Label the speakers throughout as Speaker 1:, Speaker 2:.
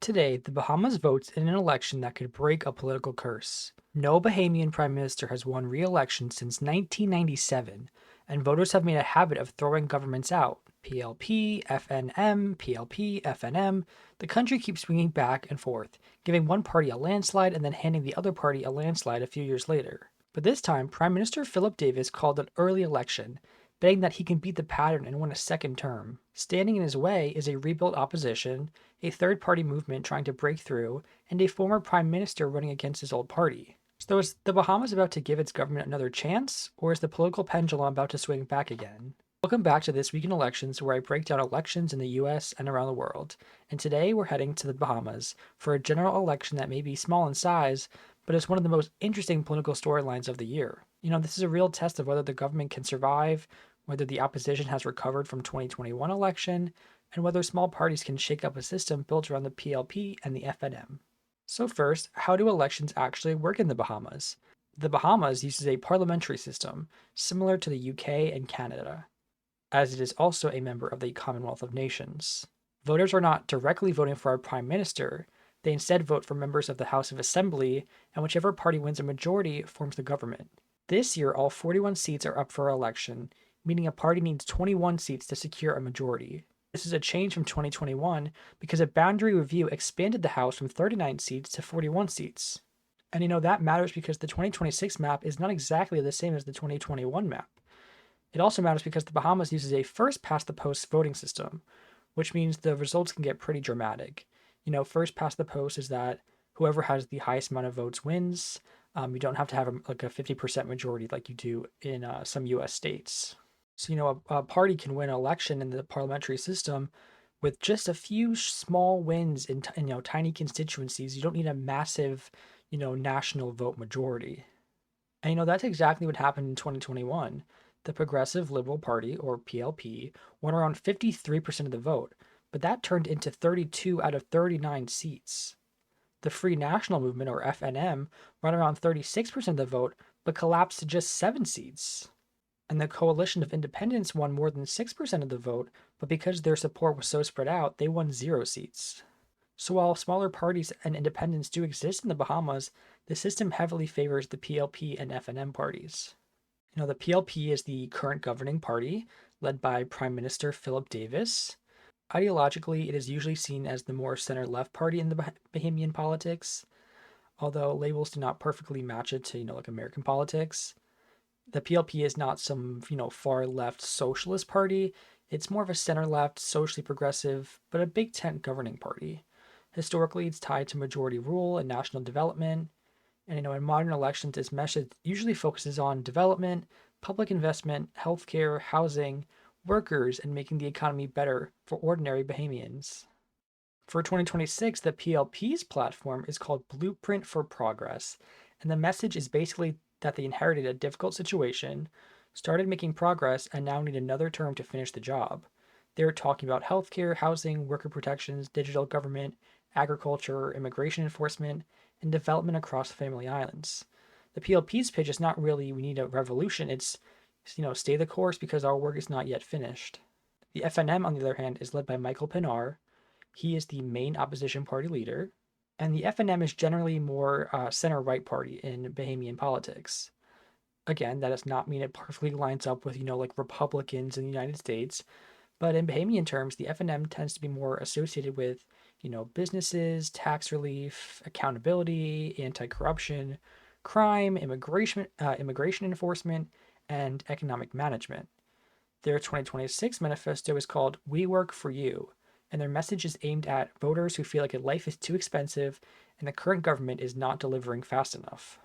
Speaker 1: Today, the Bahamas votes in an election that could break a political curse. No Bahamian prime minister has won re-election since 1997, and voters have made a habit of throwing governments out. PLP, FNM, PLP, FNM. The country keeps swinging back and forth, giving one party a landslide and then handing the other party a landslide a few years later. But this time, Prime Minister Philip Davis called an early election, betting that he can beat the pattern and win a second term. Standing in his way is a rebuilt opposition, a third party movement trying to break through, and a former prime minister running against his old party. So is the Bahamas about to give its government another chance, or is the political pendulum about to swing back again? Welcome back to This Week in Elections, where I break down elections in the US and around the world. And today we're heading to the Bahamas for a general election that may be small in size, but is one of the most interesting political storylines of the year. This is a real test of whether the government can survive, whether the opposition has recovered from 2021 election, and whether small parties can shake up a system built around the PLP and the FNM. So first, how do elections actually work in the Bahamas? The Bahamas uses a parliamentary system, similar to the UK and Canada, as it is also a member of the Commonwealth of Nations. Voters are not directly voting for our prime minister, they instead vote for members of the House of Assembly, and whichever party wins a majority forms the government. This year, all 41 seats are up for election, meaning a party needs 21 seats to secure a majority. This is a change from 2021 because a boundary review expanded the House from 39 seats to 41 seats. And that matters because the 2026 map is not exactly the same as the 2021 map. It also matters because the Bahamas uses a first past the post voting system, which means the results can get pretty dramatic. First past the post is that whoever has the highest amount of votes wins. You don't have to have a 50% majority like you do in some US states. So, a party can win an election in the parliamentary system with just a few small wins in tiny constituencies. You don't need a massive, national vote majority. And that's exactly what happened in 2021. The Progressive Liberal Party, or PLP, won around 53% of the vote, but that turned into 32 out of 39 seats. The Free National Movement, or FNM, won around 36% of the vote, but collapsed to just 7 seats. And the Coalition of Independents won more than 6% of the vote, but because their support was so spread out, they won 0 seats. So while smaller parties and independents do exist in the Bahamas, the system heavily favors the PLP and FNM parties. The PLP is the current governing party, led by Prime Minister Philip Davis. Ideologically, it is usually seen as the more center-left party in the Bahamian politics, although labels do not perfectly match it to, American politics. The PLP is not some, far left socialist party. It's more of a center left, socially progressive, but a big tent governing party. Historically, it's tied to majority rule and national development. And, in modern elections, its message usually focuses on development, public investment, healthcare, housing, workers, and making the economy better for ordinary Bahamians. For 2026, the PLP's platform is called Blueprint for Progress, and the message is basically that they inherited a difficult situation, started making progress, and now need another term to finish the job. They're talking about healthcare, housing, worker protections, digital government, agriculture, immigration enforcement, and development across the Family Islands. The PLP's pitch is not really we need a revolution, it's stay the course because our work is not yet finished. The FNM, on the other hand, is led by Michael Pintard. He is the main opposition party leader, and the FNM is generally more center-right party in Bahamian politics. Again, that does not mean it perfectly lines up with, Republicans in the United States, but in Bahamian terms, the FNM tends to be more associated with, businesses, tax relief, accountability, anti-corruption, crime, immigration enforcement, and economic management. Their 2026 manifesto is called We Work for You, and their message is aimed at voters who feel like life is too expensive and the current government is not delivering fast enough.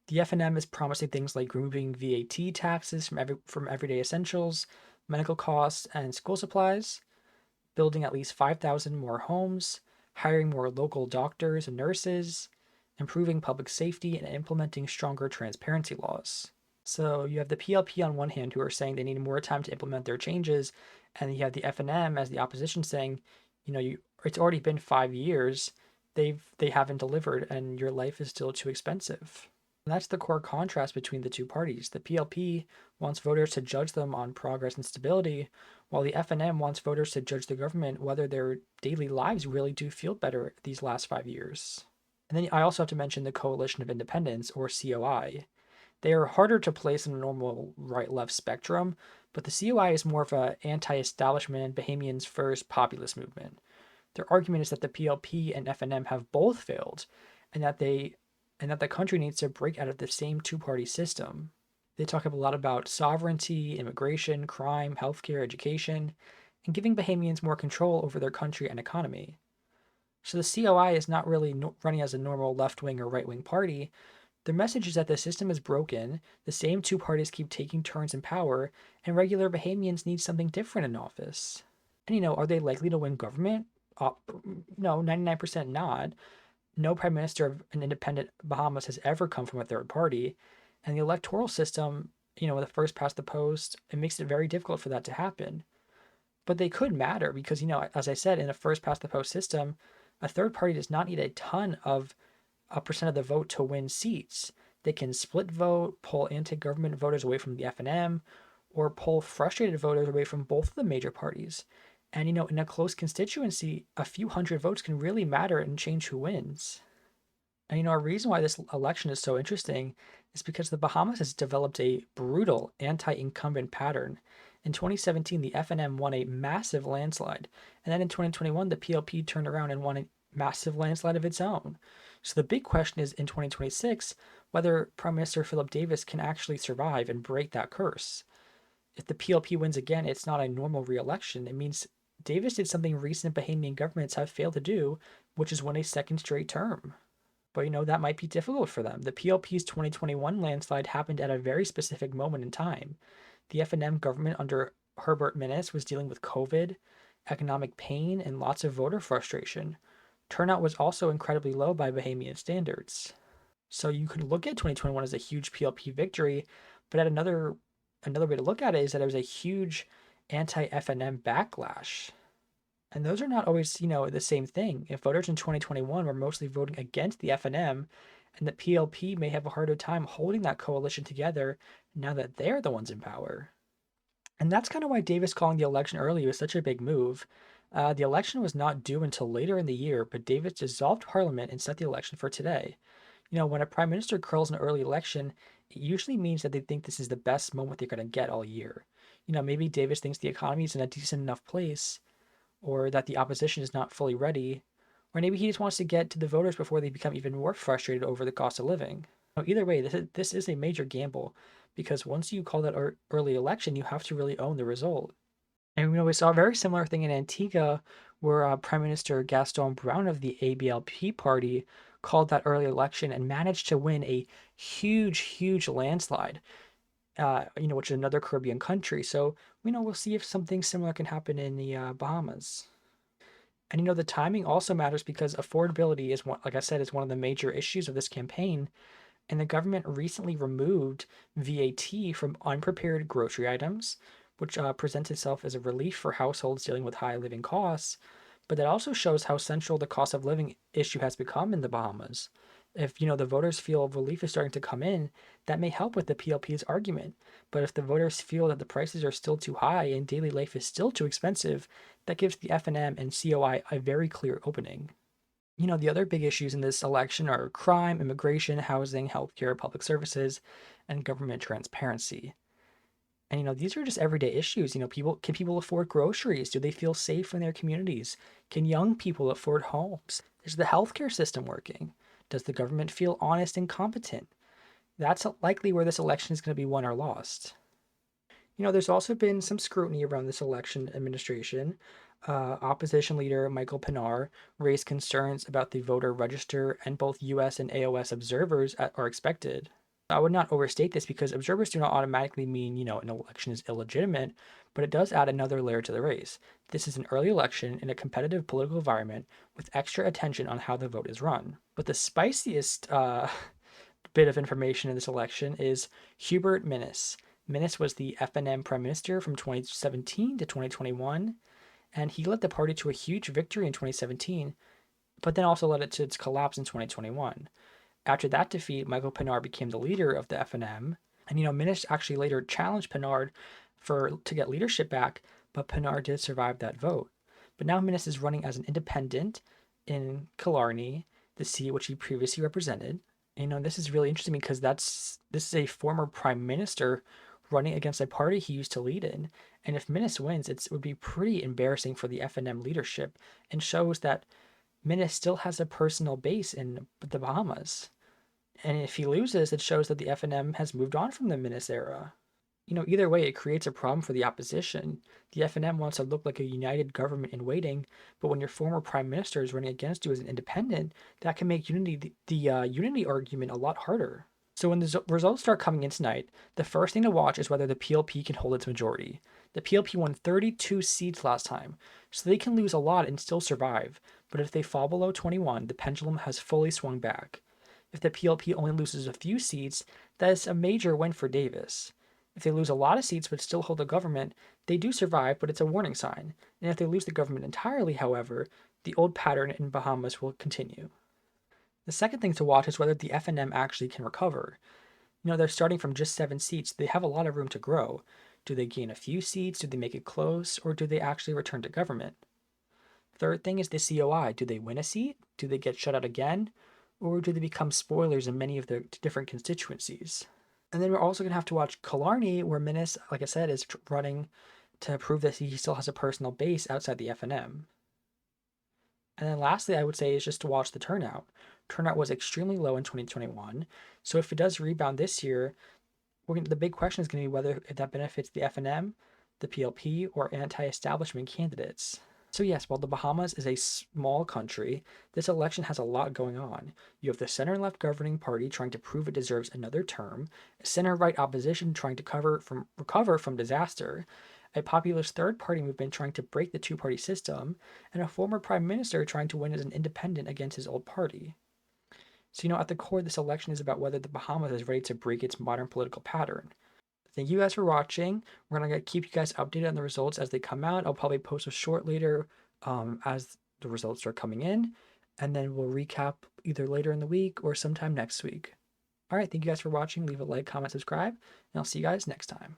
Speaker 1: The FNM is promising things like removing VAT taxes from everyday essentials, medical costs, and school supplies, building at least 5,000 more homes, hiring more local doctors and nurses, improving public safety, and implementing stronger transparency laws. So you have the PLP on one hand who are saying they need more time to implement their changes, and you have the FNM as the opposition saying, it's already been 5 years, they haven't delivered, and your life is still too expensive. And that's the core contrast between the two parties. The PLP wants voters to judge them on progress and stability, while the FNM wants voters to judge the government whether their daily lives really do feel better these last 5 years. And then I also have to mention the Coalition of Independence, or COI. They are harder to place in a normal right-left spectrum, but the COI is more of an anti-establishment, Bahamians first populist movement. Their argument is that the PLP and FNM have both failed, and that the country needs to break out of the same two-party system. They talk a lot about sovereignty, immigration, crime, healthcare, education, and giving Bahamians more control over their country and economy. So the COI is not really running as a normal left-wing or right-wing party. Their message is that the system is broken, the same two parties keep taking turns in power, and regular Bahamians need something different in office. And are they likely to win government? No, 99% not. No prime minister of an independent Bahamas has ever come from a third party. And the electoral system, the first past the post, it makes it very difficult for that to happen. But they could matter because, as I said, in a first past the post system, a third party does not need a ton of a percent of the vote to win seats. They can split vote, pull anti-government voters away from the FNM, or pull frustrated voters away from both of the major parties. And in a close constituency, a few hundred votes can really matter and change who wins. And a reason why this election is so interesting is because the Bahamas has developed a brutal anti-incumbent pattern. In 2017, the FNM won a massive landslide, and then in 2021, the PLP turned around and won a massive landslide of its own. So the big question is in 2026 whether Prime Minister Philip Davis can actually survive and break that curse. If the PLP wins again, it's not a normal re-election. It means Davis did something recent Bahamian governments have failed to do, which is win a second straight term. But that might be difficult for them. The PLP's 2021 landslide happened at a very specific moment in time. The FNM government under Hubert Minnis was dealing with COVID, economic pain, and lots of voter frustration. Turnout was also incredibly low by Bahamian standards. So you could look at 2021 as a huge PLP victory, but at another way to look at it is that it was a huge anti-FNM backlash. And those are not always, the same thing. If voters in 2021 were mostly voting against the FNM, and the PLP may have a harder time holding that coalition together now that they're the ones in power. And that's kind of why Davis calling the election early was such a big move. The election was not due until later in the year, but Davis dissolved Parliament and set the election for today. When a prime minister calls an early election, it usually means that they think this is the best moment they're going to get all year. Maybe Davis thinks the economy is in a decent enough place, or that the opposition is not fully ready, or maybe he just wants to get to the voters before they become even more frustrated over the cost of living. Either way, this is a major gamble because once you call that early election, you have to really own the result. And we saw a very similar thing in Antigua where Prime Minister Gaston Brown of the ABLP party called that early election and managed to win a huge, huge landslide, which is another Caribbean country. So, we'll see if something similar can happen in the Bahamas. And the timing also matters because affordability is one, like I said, is one of the major issues of this campaign. And the government recently removed VAT from unprepared grocery items, which presents itself as a relief for households dealing with high living costs. But that also shows how central the cost of living issue has become in the Bahamas. If the voters feel relief is starting to come in, that may help with the PLP's argument. But if the voters feel that the prices are still too high and daily life is still too expensive, that gives the FNM and COI a very clear opening. The other big issues in this election are crime, immigration, housing, healthcare, public services, and government transparency. And these are just everyday issues. Can people afford groceries? Do they feel safe in their communities? Can young people afford homes? Is the healthcare system working? Does the government feel honest and competent? That's likely where this election is going to be won or lost. There's also been some scrutiny around this election administration. Opposition leader Michael Pintard raised concerns about the voter register, and both US and AOS observers are expected. I would not overstate this because observers do not automatically mean, an election is illegitimate, but it does add another layer to the race. This is an early election in a competitive political environment with extra attention on how the vote is run. But the spiciest bit of information in this election is Hubert Minnis. Minnis was the FNM prime minister from 2017 to 2021, and he led the party to a huge victory in 2017, but then also led it to its collapse in 2021. After that defeat, Michael Pintard became the leader of the FNM. And Minnis actually later challenged Pintard to get leadership back, but Pintard did survive that vote. But now Minnis is running as an independent in Killarney, the seat which he previously represented. And, this is really interesting because this is a former prime minister running against a party he used to lead in. And if Minnis wins, it would be pretty embarrassing for the FNM leadership and shows that Minnis still has a personal base in the Bahamas. And if he loses, it shows that the FNM has moved on from the Minnis era. Either way, it creates a problem for the opposition. The FNM wants to look like a united government in waiting, but when your former prime minister is running against you as an independent, that can make the unity argument a lot harder. So when the results start coming in tonight, the first thing to watch is whether the PLP can hold its majority. The PLP won 32 seats last time, so they can lose a lot and still survive, but if they fall below 21, the pendulum has fully swung back. If the PLP only loses a few seats, that is a major win for Davis. If they lose a lot of seats but still hold the government, they do survive, but it's a warning sign. And if they lose the government entirely, however, the old pattern in Bahamas will continue. The second thing to watch is whether the FNM actually can recover. They're starting from just 7 seats. They have a lot of room to grow. Do they gain a few seats? Do they make it close? Or do they actually return to government? Third thing is the COI. Do they win a seat? Do they get shut out again? Or do they become spoilers in many of their different constituencies? And then we're also going to have to watch Killarney, where Minnis, like I said, is running to prove that he still has a personal base outside the FNM. And then lastly, I would say is just to watch the turnout. Turnout was extremely low in 2021. So if it does rebound this year, the big question is going to be whether if that benefits the FNM, the PLP, or anti-establishment candidates. So yes, while the Bahamas is a small country, this election has a lot going on. You have the center-left governing party trying to prove it deserves another term, a center-right opposition trying to recover from disaster, a populist third-party movement trying to break the two-party system, and a former prime minister trying to win as an independent against his old party. So, at the core, this election is about whether the Bahamas is ready to break its modern political pattern. Thank you guys for watching. We're going to keep you guys updated on the results as they come out. I'll probably post a short later as the results are coming in. And then we'll recap either later in the week or sometime next week. All right, thank you guys for watching. Leave a like, comment, subscribe, and I'll see you guys next time.